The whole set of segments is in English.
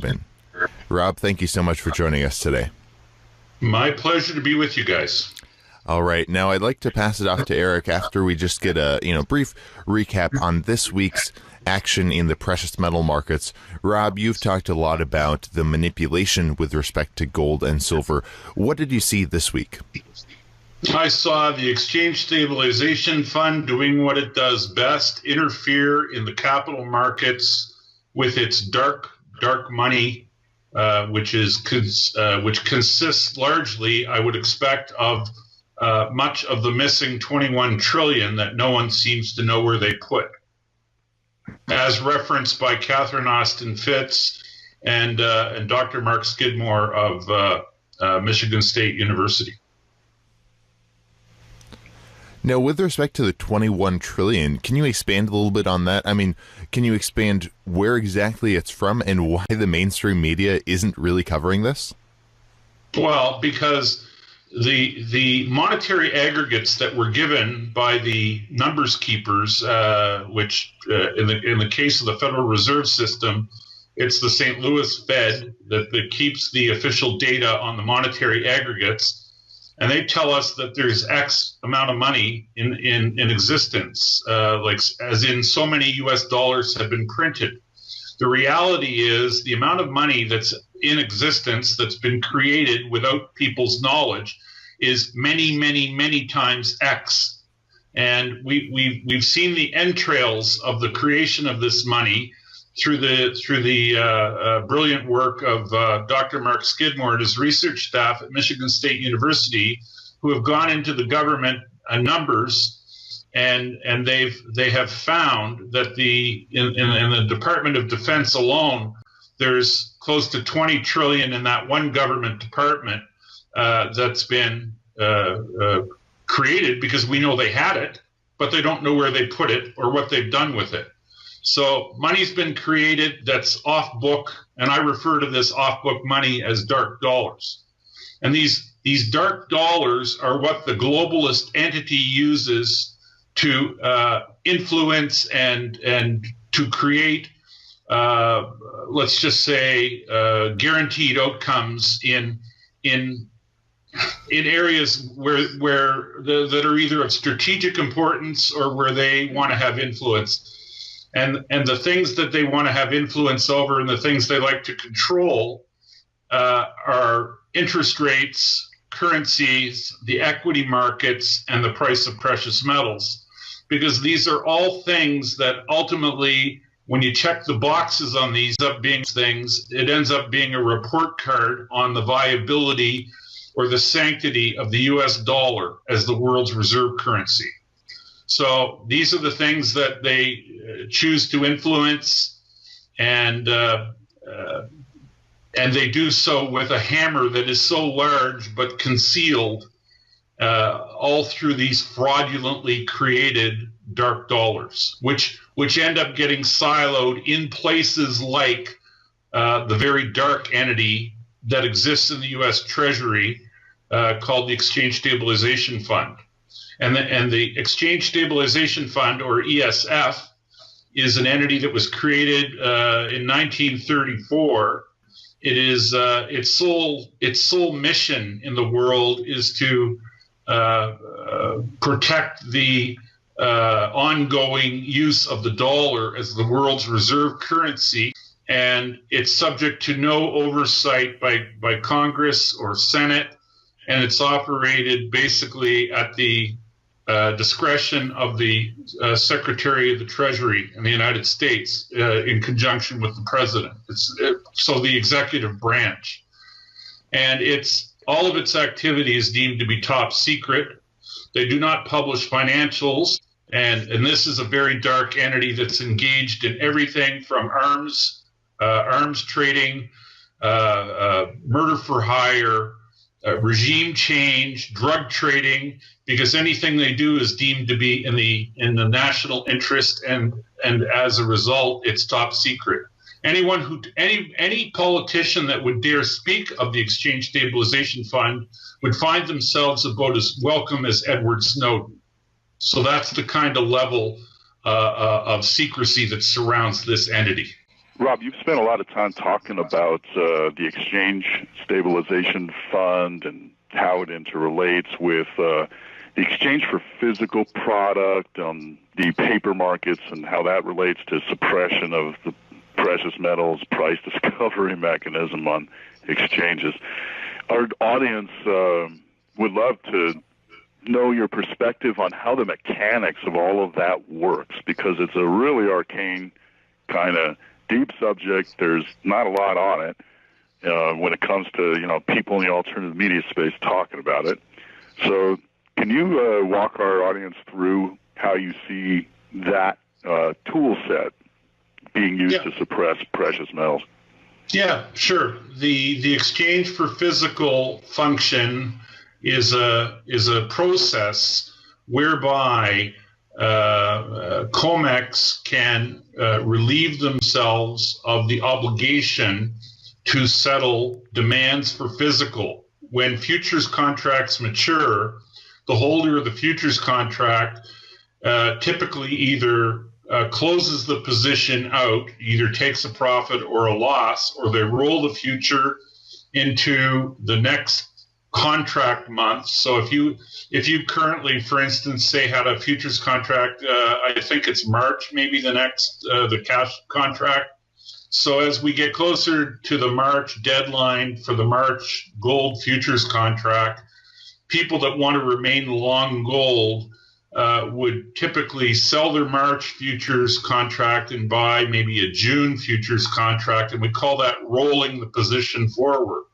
open. Rob, thank you so much for joining us today. My pleasure to be with you guys. All right. Now, I'd like to pass it off to Eric after we just get a brief recap on this week's action in the precious metal markets. Rob, you've talked a lot about the manipulation with respect to gold and silver. What did you see this week? I saw the Exchange Stabilization Fund doing what it does best, interfere in the capital markets with its dark money, which consists largely, I would expect, of much of the missing 21 trillion that no one seems to know where they put, as referenced by Catherine Austin Fitts and Dr. Mark Skidmore of Michigan State University. Now, with respect to the 21 trillion, can you expand a little bit on that? I mean, can you expand where exactly it's from and why the mainstream media isn't really covering this? Well, because the monetary aggregates that were given by the numbers keepers, which in the case of the Federal Reserve System, it's the St. Louis Fed that keeps the official data on the monetary aggregates. And they tell us that there's X amount of money in existence, like as in so many US dollars have been printed. The reality is the amount of money that's in existence that's been created without people's knowledge is many, many, many times X. And we've seen the entrails of the creation of this money through the brilliant work of Dr. Mark Skidmore and his research staff at Michigan State University, who have gone into the government numbers, and they have found that in the Department of Defense alone, there's close to 20 trillion in that one government department that's been created because we know they had it, but they don't know where they put it or what they've done with it. So money's been created that's off book, and I refer to this off book money as dark dollars. And these dark dollars are what the globalist entity uses to influence and to create, let's just say, guaranteed outcomes in areas that are either of strategic importance or where they want to have influence. And the things that they want to have influence over and the things they like to control are interest rates, currencies, the equity markets, and the price of precious metals. Because these are all things that ultimately, when you check the boxes on these up being things, it ends up being a report card on the viability or the sanctity of the US dollar as the world's reserve currency. So these are the things that they choose to influence, and they do so with a hammer that is so large but concealed all through these fraudulently created dark dollars, which end up getting siloed in places like the very dark entity that exists in the U.S. Treasury called the Exchange Stabilization Fund. And the Exchange Stabilization Fund, or ESF, is an entity that was created in 1934. It is its sole mission in the world is to protect the ongoing use of the dollar as the world's reserve currency, and it's subject to no oversight by Congress or Senate, and it's operated basically at the discretion of the Secretary of the Treasury in the United States in conjunction with the President. So the executive branch. And all of its activity is deemed to be top secret. They do not publish financials. And this is a very dark entity that's engaged in everything from arms trading, murder for hire, regime change, drug trading, because anything they do is deemed to be in the national interest, and as a result, it's top secret. Any politician that would dare speak of the Exchange Stabilization Fund would find themselves about as welcome as Edward Snowden. So that's the kind of level of secrecy that surrounds this entity. Rob, you've spent a lot of time talking about the exchange stabilization fund and how it interrelates with the exchange for physical product on the paper markets and how that relates to suppression of the precious metals price discovery mechanism on exchanges. Our audience would love to know your perspective on how the mechanics of all of that works, because it's a really arcane kind of deep subject. There's not a lot on it when it comes to people in the alternative media space talking about it. So can you walk our audience through how you see that tool set being used to suppress precious metals? Yeah, sure. The exchange for physical function is a process whereby COMEX can relieve themselves of the obligation to settle demands for physical. When futures contracts mature, the holder of the futures contract typically either closes the position out, either takes a profit or a loss, or they roll the future into the next contract month. So if you currently, for instance, say had a futures contract, I think it's March, maybe the cash contract. So as we get closer to the March deadline for the March gold futures contract, people that want to remain long gold would typically sell their March futures contract and buy maybe a June futures contract, and we call that rolling the position forward.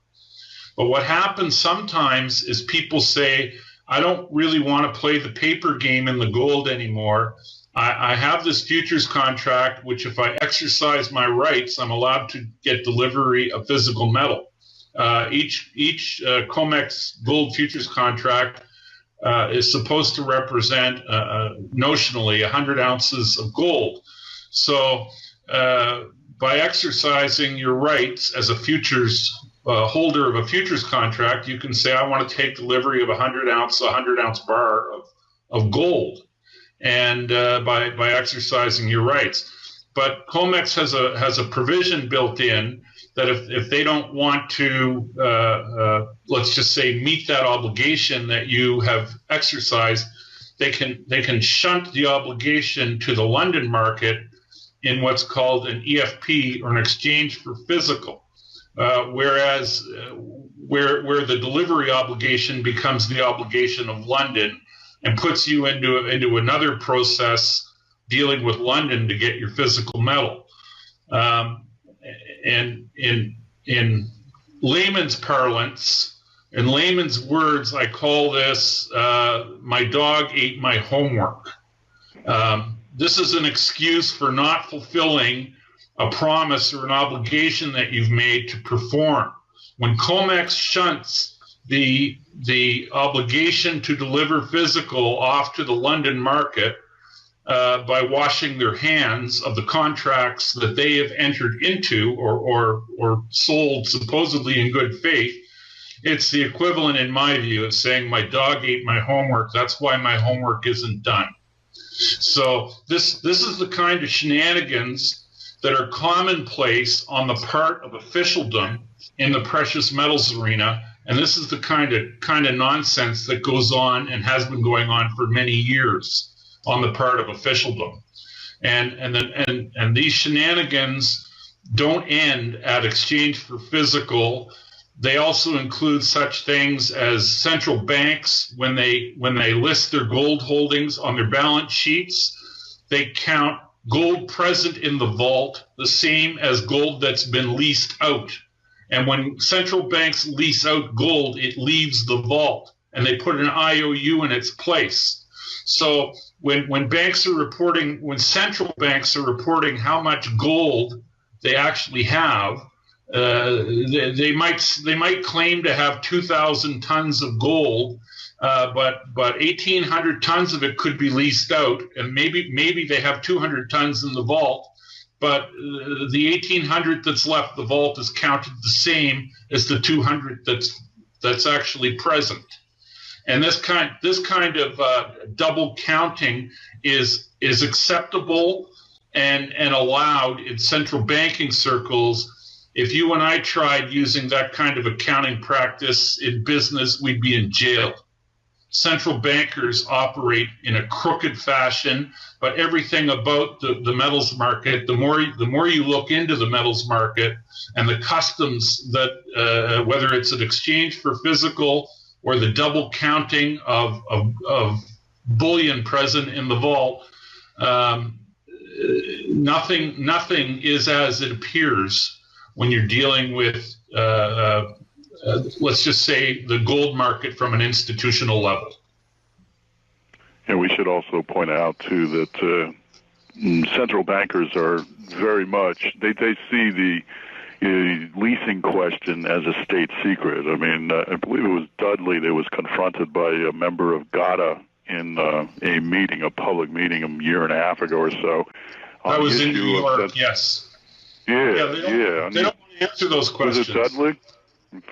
But what happens sometimes is people say, I don't really want to play the paper game in the gold anymore. I have this futures contract, which if I exercise my rights, I'm allowed to get delivery of physical metal. Each COMEX gold futures contract is supposed to represent notionally 100 ounces of gold. So by exercising your rights as a futures holder of a futures contract, you can say, I want to take delivery of a 100 ounce bar of gold, and by exercising your rights. But COMEX has a provision built in that if they don't want to, let's just say, meet that obligation that you have exercised, they can shunt the obligation to the London market in what's called an EFP, or an exchange for physical. Whereas where the delivery obligation becomes the obligation of London and puts you into another process dealing with London to get your physical metal. And in layman's parlance, in layman's words, I call this my dog ate my homework. This is an excuse for not fulfilling a promise or an obligation that you've made to perform. When COMEX shunts the obligation to deliver physical off to the London market by washing their hands of the contracts that they have entered into or sold supposedly in good faith, it's the equivalent, in my view, of saying my dog ate my homework. That's why my homework isn't done. So this is the kind of shenanigans that are commonplace on the part of officialdom in the precious metals arena, and this is the kind of nonsense that goes on and has been going on for many years on the part of officialdom, and these shenanigans don't end at exchange for physical. They also include such things as central banks, when they list their gold holdings on their balance sheets, they count gold present in the vault the same as gold that's been leased out. And when central banks lease out gold, it leaves the vault, and they put an IOU in its place. So when central banks are reporting how much gold they actually have, they might claim to have 2,000 tons of gold, but 1,800 tons of it could be leased out, and maybe they have 200 tons in the vault, but the 1,800 that's left the vault is counted the same as the 200 that's actually present. And this kind of double counting is acceptable and allowed in central banking circles. If you and I tried using that kind of accounting practice in business, we'd be in jail. Central bankers operate in a crooked fashion, but everything about the metals market, the more you look into the metals market and the customs that, whether it's an exchange for physical or the double counting of bullion present in the vault, nothing is as it appears when you're dealing with, let's just say, the gold market from an institutional level. And we should also point out, too, that central bankers are very much, they see the leasing question as a state secret. I mean, I believe it was Dudley that was confronted by a member of GATA in a meeting, a public meeting, a year and a half ago or so. That was in New York, yes. Yeah. They don't want to answer those questions. Was it Dudley?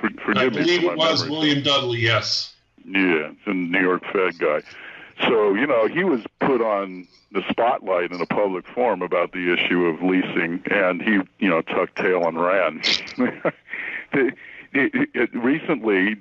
Forgive me. I believe it was William Dudley, yes. Yeah, it's a New York Fed guy. So, he was put on the spotlight in a public forum about the issue of leasing, and he, tucked tail and ran. Recently,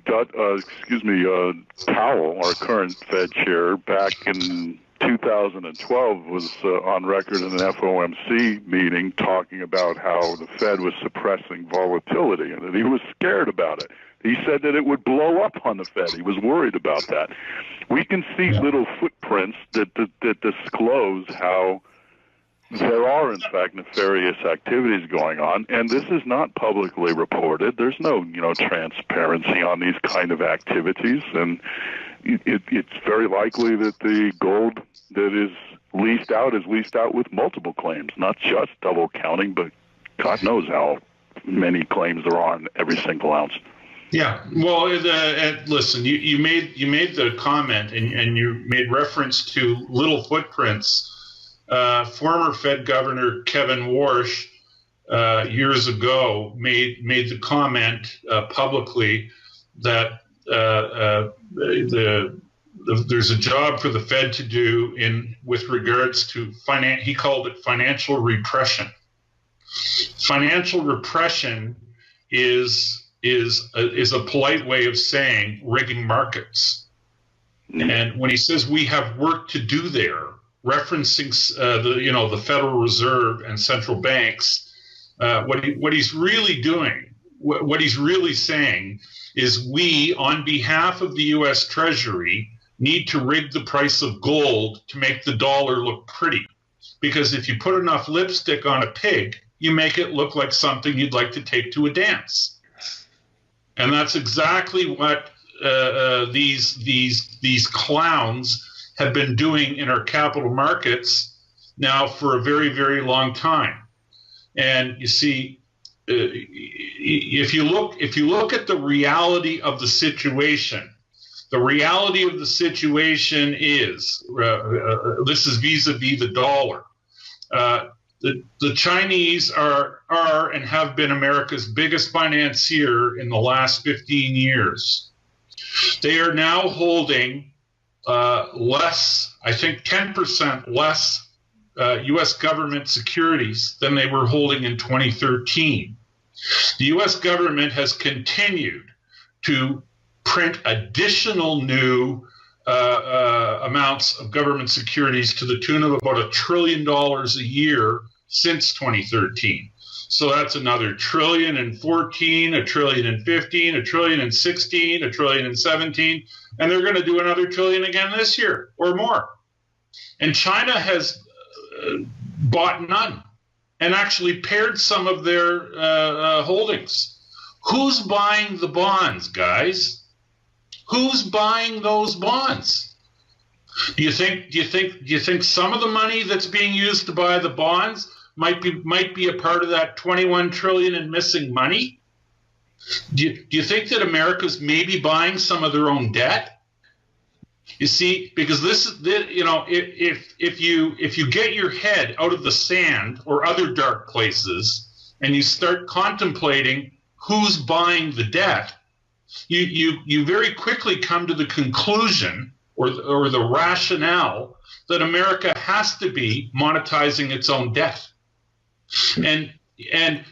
Powell, our current Fed chair, back in 2012 was on record in an FOMC meeting talking about how the Fed was suppressing volatility and that he was scared about it. He said that it would blow up on the Fed. He was worried about that. We can see little footprints that disclose how there are, in fact, nefarious activities going on, and this is not publicly reported. There's no, transparency on these kind of activities, and it's very likely that the gold that is leased out with multiple claims, not just double counting, but God knows how many claims there are on every single ounce. Yeah, well, listen, you made the comment and you made reference to little footprints. Former Fed Governor Kevin Warsh years ago made the comment publicly that there's a job for the Fed to do with regards to he called it financial repression. Financial repression is a polite way of saying rigging markets. And when he says we have work to do there, referencing the Federal Reserve and central banks, what he's really doing, what he's really saying is we, on behalf of the U.S. Treasury, need to rig the price of gold to make the dollar look pretty. Because if you put enough lipstick on a pig, you make it look like something you'd like to take to a dance. And that's exactly what these clowns have been doing in our capital markets now for a very, very long time. And you see, if you look at the reality of the situation, is this is vis-a-vis the dollar. The Chinese are and have been America's biggest financier in the last 15 years. They are now holding less, I think 10% less U.S. government securities than they were holding in 2013. The U.S. government has continued to print additional new amounts of government securities to the tune of about $1 trillion a year since 2013. So that's another $1 trillion in 14, $1 trillion in 15, $1 trillion in 16, $1 trillion in 17, and they're going to do another $1 trillion again this year or more. And China has bought none and actually pared some of their holdings. Who's buying the bonds, guys? Who's buying those bonds? Do you think some of the money that's being used to buy the bonds might be a part of that 21 trillion in missing money? Do you think that America's maybe buying some of their own debt? You see, because this is if you get your head out of the sand or other dark places and you start contemplating who's buying the debt, you very quickly come to the conclusion, or the rationale that America has to be monetizing its own debt. And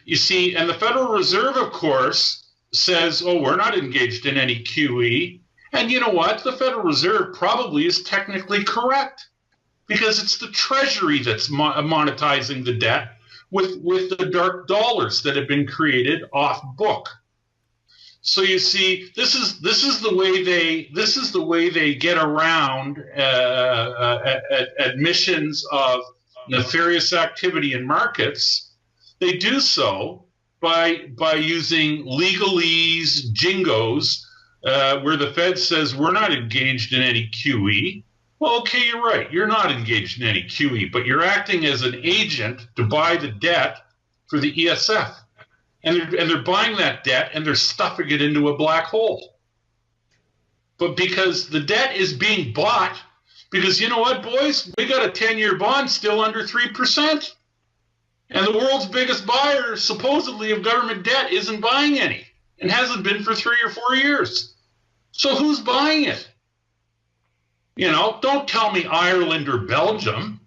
you see, and the Federal Reserve, of course, says, oh, we're not engaged in any QE. And you know what? The Federal Reserve probably is technically correct, because it's the Treasury that's monetizing the debt with the dark dollars that have been created off book. So you see, this is the way they get around admissions of nefarious activity in markets. They do so by using legalese jingos, where the Fed says we're not engaged in any QE. Well, okay, you're right. You're not engaged in any QE, but you're acting as an agent to buy the debt for the ESF. And they're buying that debt and they're stuffing it into a black hole. But because the debt is being bought, because you know what, boys? We got a 10-year bond still under 3%. And the world's biggest buyer, supposedly, of government debt isn't buying any and hasn't been for 3 or 4 years. So who's buying it? You know, don't tell me Ireland or Belgium.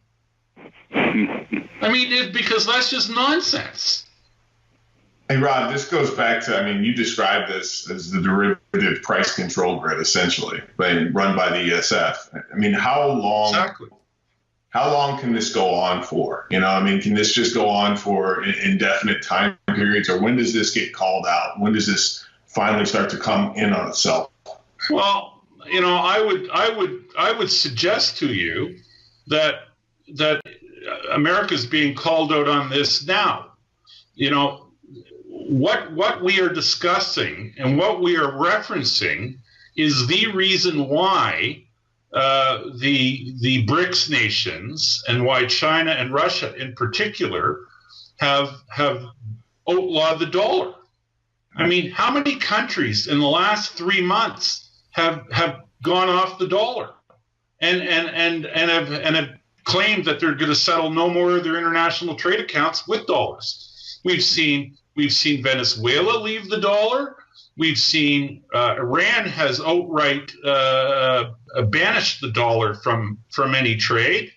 I mean, because that's just nonsense. Hey, Rob, this goes back to, I mean, you described this as the derivative price control grid, essentially, run by the ESF. I mean, how long can this go on for? You know, I mean, can this just go on for indefinite time periods, or when does this get called out? When does this finally start to come in on itself? Well, you know, I would suggest to you that America's being called out on this now. You know, what we are discussing and what we are referencing is the reason why the BRICS nations, and why China and Russia in particular have outlawed the dollar. I mean, how many countries in the last 3 months have gone off the dollar and have claimed that they're going to settle no more of their international trade accounts with dollars? We've seen Venezuela leave the dollar. We've seen Iran has outright banished the dollar from any trade.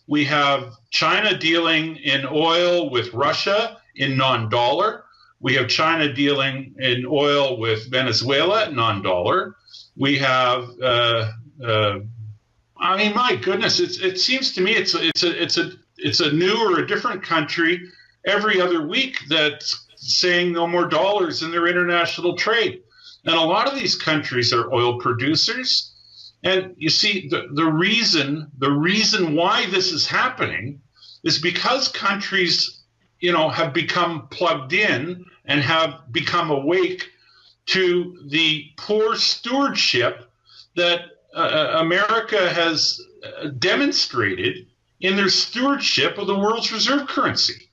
We have China dealing in oil with Russia in non-dollar. We have China dealing in oil with Venezuela non-dollar. We have, I mean, my goodness, it seems to me it's a new or a different country every other week that's saying no more dollars in their international trade. And a lot of these countries are oil producers. And you see, the reason why this is happening is because countries, you know, have become plugged in and have become awake to the poor stewardship that America has demonstrated in their stewardship of the world's reserve currency.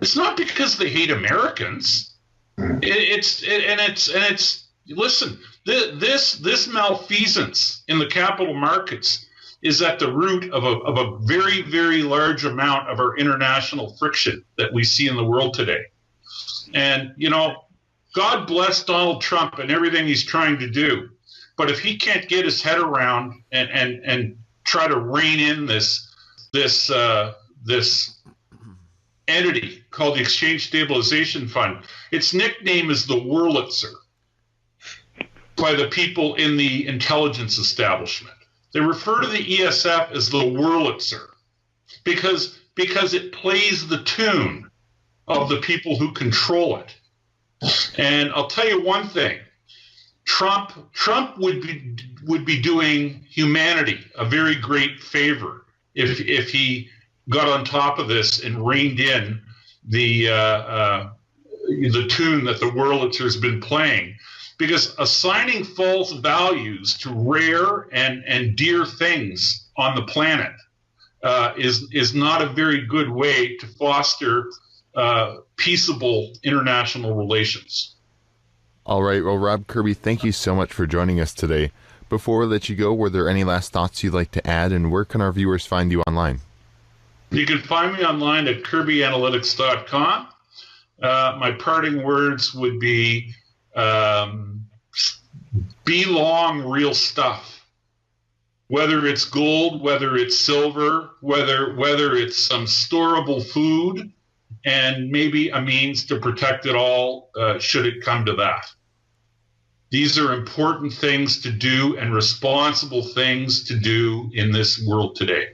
It's not because they hate Americans. Listen, this malfeasance in the capital markets is at the root of a very, very large amount of our international friction that we see in the world today. And, you know, God bless Donald Trump and everything he's trying to do. But if he can't get his head around and try to rein in this entity called the Exchange Stabilization Fund, its nickname is the Wurlitzer by the people in the intelligence establishment. They refer to the ESF as the Wurlitzer because it plays the tune of the people who control it. And I'll tell you one thing. Trump would be doing humanity a very great favor if he got on top of this and reined in the tune that the Wurlitzer's been playing, because assigning false values to rare and dear things on the planet is not a very good way to foster peaceable international relations. All right. Well, Rob Kirby, thank you so much for joining us today. Before we let you go, were there any last thoughts you'd like to add, and where can our viewers find you online? You can find me online at KIRBYanalytics.com. My parting words would be long real stuff. whether it's gold, whether it's silver, whether it's some storable food, and maybe a means to protect it all should it come to that. These are important things to do and responsible things to do in this world today.